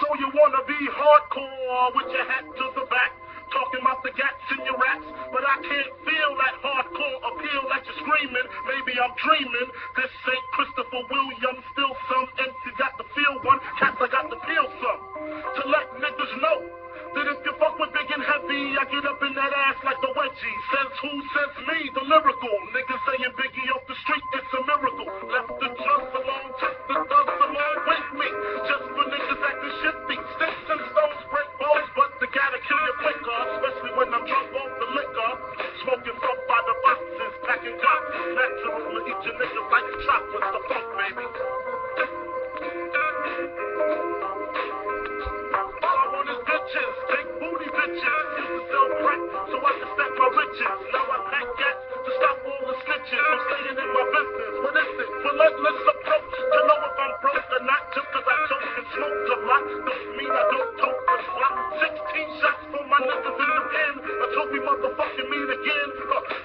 So you wanna be hardcore with your hat to the back, talking about the gats in your raps, but I can't feel that hardcore appeal that you're screaming. Maybe I'm dreaming. This ain't Christopher Williams, still some MC got to feel one. Cats I got to feel some. To let niggas know that if you fuck with big and heavy, I get up in that ass like the wedgie. Says who? Says me, the lyrical. Niggas saying Biggie off the street, it's a miracle. Left the trust alone, took the thugs along with me. Just for niggas acting shifty. Sticks and stones break bones, but they gotta kill you quicker. Especially when I'm drunk off the liquor. Smoking fuck by the boxes, packing cops. Natural to eat your niggas like chocolates. The fuck, baby. Bitches, big booty bitches, used to sell crack so I could stack my riches. Now I pack gats to stop all the snitches from staying in my business. What is it? Relentless approach to know if I'm broke or not. Just cause I choke and smoke a lot don't mean I don't tote the slot. 16 shots for my niggas in the pen until we motherfucking meet again.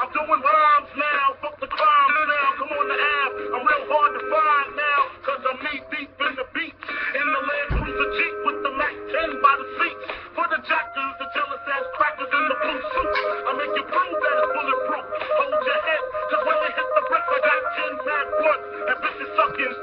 I'm doing rhymes now, fuck the crimes now. Come on the app, I'm real hard to find now, cause I'm knee deep in the beats. In the Land Cruiser Jeep with the Mac 10 by the seats. For the jackers, the jealous ass crackers in the blue suit. I make you prove that it's bulletproof. Hold your head, cause when they hit the brick, I got 10 mad blunts. And bitches sucking